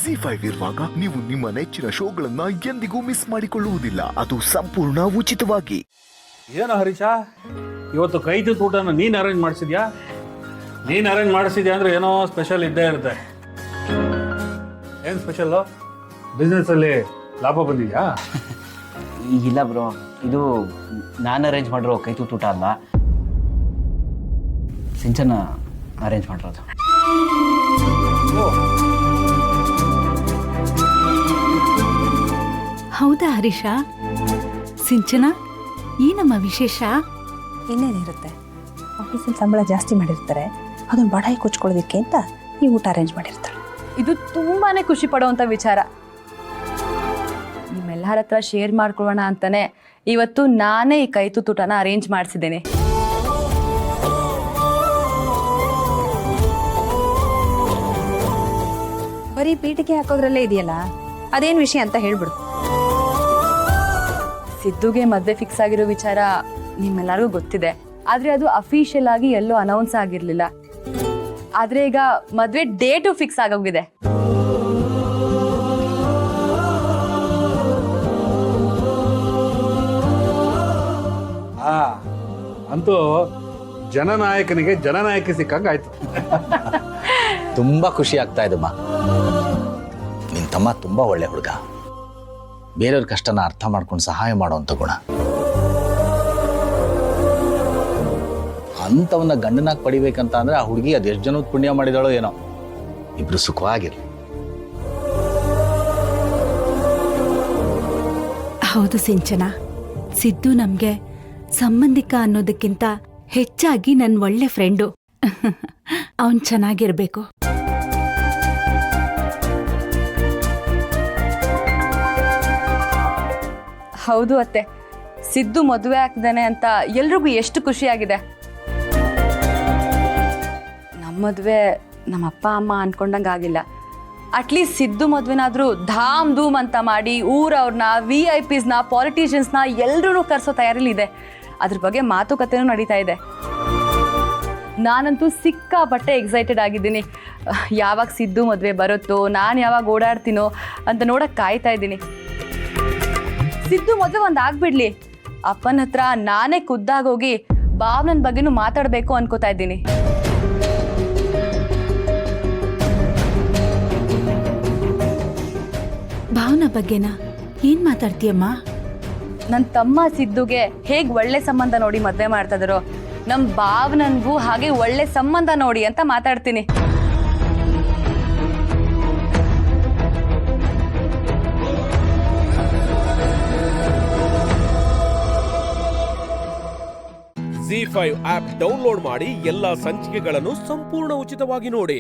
ZEE5 ಇರುವಾಗ ನೀವು ನಿಮ್ಮ ನೆಚ್ಚಿನ ಶೋಗಳನ್ನ ಎಂದಿಗೂ ಮಿಸ್ ಮಾಡಿಕೊಳ್ಳುವುದಿಲ್ಲ. ಅದು ಸಂಪೂರ್ಣ ಉಚಿತವಾಗಿ. ಏನೋ ಹರೀಶ, ಇವತ್ತು ಕೈದು ಊಟನ ನೀನು ಅರೇಂಜ್ ಮಾಡಿಸಿದ್ಯಾ? ನೀನು ಅರೇಂಜ್ ಮಾಡಿಸಿದ್ಯಾ ಅಂದರೆ ಏನೋ ಸ್ಪೆಷಲ್ ಇದ್ದೇ ಇರುತ್ತೆ. ಏನು ಸ್ಪೆಷಲ್ಲು? ಬಿಸ್ನೆಸ್ಸಲ್ಲಿ ಲಾಭ ಬಂದಿದೆಯಾ? ಇಲ್ಲ ಬ್ರೋ, ಇದು ನಾನು ಅರೇಂಜ್ ಮಾಡಿರೋ ಕೈ ಊಟ ಅಲ್ಲ, ಸಿಂಚನ ಅರೇಂಜ್ ಮಾಡಿರೋದು. ಹೌದಾ ಹರೀಶ? ಸಿಂಚನ, ಈ ನಮ್ಮ ವಿಶೇಷ ಇನ್ನೇನಿರುತ್ತೆ, ಆಫೀಸಲ್ಲಿ ಸಂಬಳ ಜಾಸ್ತಿ ಮಾಡಿರ್ತಾರೆ, ಅದನ್ನು ಬಡಾಯಿ ಕೊಚ್ಕೊಳ್ಳೋದಕ್ಕೆ ಅಂತ ಈ ಊಟ ಅರೇಂಜ್ ಮಾಡಿರ್ತಾರೆ. ಇದು ತುಂಬಾನೇ ಖುಷಿ ಪಡುವಂಥ ವಿಚಾರ. ನಿಮ್ಮೆಲ್ಲರ ಹತ್ರ ಶೇರ್ ಮಾಡ್ಕೊಳ್ಳೋಣ ಅಂತಾನೆ ಇವತ್ತು ನಾನೇ ಈ ಕೈ ತುತ್ತೂಟನ ಅರೇಂಜ್ ಮಾಡಿಸಿದ್ದೇನೆ. ಬರೀ ಪೀಠಿಗೆ ಹಾಕೋದ್ರಲ್ಲೇ ಇದೆಯಲ್ಲ, ಅದೇನು ವಿಷಯ ಅಂತ ಹೇಳ್ಬಿಡು. ಸಿದ್ದುಗೆ ಮದುವೆ ಫಿಕ್ಸ್ ಆಗಿರೋ ವಿಚಾರ ನಿಮ್ಮೆಲ್ಲರಿಗೂ ಗೊತ್ತಿದೆ, ಆದ್ರೆ ಅದು ಅಫಿಷಿಯಲ್ ಆಗಿ ಎಲ್ಲೂ ಅನೌನ್ಸ್ ಆಗಿರ್ಲಿಲ್ಲ. ಆದ್ರೆ ಈಗ ಮದುವೆ ಡೇಟು ಫಿಕ್ಸ್ ಆಗೋಗಿದೆ. ಅಂತೂ ಜನನಾಯಕನಿಗೆ ಜನನಾಯಕಿ ಸಿಕ್ಕಂಗೆ ಆಯ್ತು. ತುಂಬ ಖುಷಿ ಆಗ್ತಾ ಇದಮ್ಮ. ನಿನ್ನ ತಮ್ಮ ತುಂಬ ಒಳ್ಳೆ ಹುಡುಗ, ಬೇರೆಯವ್ರ ಕಷ್ಟನ ಅರ್ಥ ಮಾಡ್ಕೊಂಡು ಸಹಾಯ ಮಾಡೋವಂಥ ಗುಣ. ಅಂಥವನ್ನ ಗಂಡನಾಗಿ ಪಡಿಬೇಕಂತ ಅಂದರೆ ಆ ಹುಡುಗಿ ಅದು ಎಷ್ಟು ಜನದ ಪುಣ್ಯ ಮಾಡಿದಾಳೋ ಏನೋ. ಇಬ್ರು ಸುಖವಾಗಿರ್ಲಿ. ಹೌದು ಸಿಂಚನ, ಸಿದ್ದು ನಮ್ಗೆ ಸಂಬಂಧಿಕ ಅನ್ನೋದಕ್ಕಿಂತ ಹೆಚ್ಚಾಗಿ ನನ್ನ ಒಳ್ಳೆ ಫ್ರೆಂಡು. ಅವನ್ ಚೆನ್ನಾಗಿರ್ಬೇಕು. ಹೌದು ಅತ್ತೆ, ಸಿದ್ದು ಮದುವೆ ಆಗ್ತಾನೆ ಅಂತ ಎಲ್ರಿಗೂ ಎಷ್ಟು ಖುಷಿಯಾಗಿದೆ. ನಮ್ಮ ಮದುವೆ ನಮ್ಮ ಅಪ್ಪ ಅಮ್ಮ ಅನ್ಕೊಂಡಂಗೆ ಆಗಿಲ್ಲ. ಅಟ್ಲೀಸ್ಟ್ ಸಿದ್ದು ಮದುವೆನಾದ್ರೂ ಧಾಮ್ ಧೂಮ್ ಅಂತ ಮಾಡಿ ಊರವ್ರನ್ನ, VIPsನ, ಪಾಲಿಟಿಷಿಯನ್ಸ್ನ ಎಲ್ಲರೂ ಕರೆಸೋ ತಯಾರಿಲಿ ಇದೆ. ಅದ್ರ ಬಗ್ಗೆ ಮಾತುಕತೆನೂ ನಡೀತಾ ಇದೆ. ನಾನಂತೂ ಸಿಕ್ಕಾಪಟ್ಟೆ ಎಕ್ಸೈಟೆಡ್ ಆಗಿದ್ದೀನಿ. ಯಾವಾಗ ಸಿದ್ದು ಮದುವೆ ಬರುತ್ತೋ, ನಾನು ಯಾವಾಗ ಓಡಾಡ್ತೀನೋ ಅಂತ ನೋಡಕ್ಕೆ ಕಾಯ್ತಾ ಇದ್ದೀನಿ. ಸಿದ್ದು ಮದುವೆ ಒಂದು ಆಗ್ಬಿಡ್ಲಿ, ಅಪ್ಪನ ಹತ್ರ ನಾನೇ ಖುದ್ದಾಗೋಗಿ ಭಾವನನ್ ಬಗ್ಗೆನೂ ಮಾತಾಡಬೇಕು ಅನ್ಕೋತಾ ಇದ್ದೀನಿ. ಭಾವನಾ ಬಗ್ಗೆನಾ? ಏನ್ ಮಾತಾಡ್ತೀಯಮ್ಮ? ನನ್ನ ತಮ್ಮ ಸಿದ್ದುಗೆ ಹೇಗೆ ಒಳ್ಳೆ ಸಂಬಂಧ ನೋಡಿ ಮದುವೆ ಮಾಡ್ತಾ ಇದಾರೋ, ನಮ್ಮ ಭಾವನನ್ಗೂ ಹಾಗೆ ಒಳ್ಳೆ ಸಂಬಂಧ ನೋಡಿ ಅಂತ ಮಾತಾಡ್ತೀನಿ. ZEE5 ಆಪ್ ಡೌನ್ಲೋಡ್ ಮಾಡಿ ಎಲ್ಲಾ ಸಂಚಿಕೆಗಳನ್ನು ಸಂಪೂರ್ಣ ಉಚಿತವಾಗಿ ನೋಡಿ.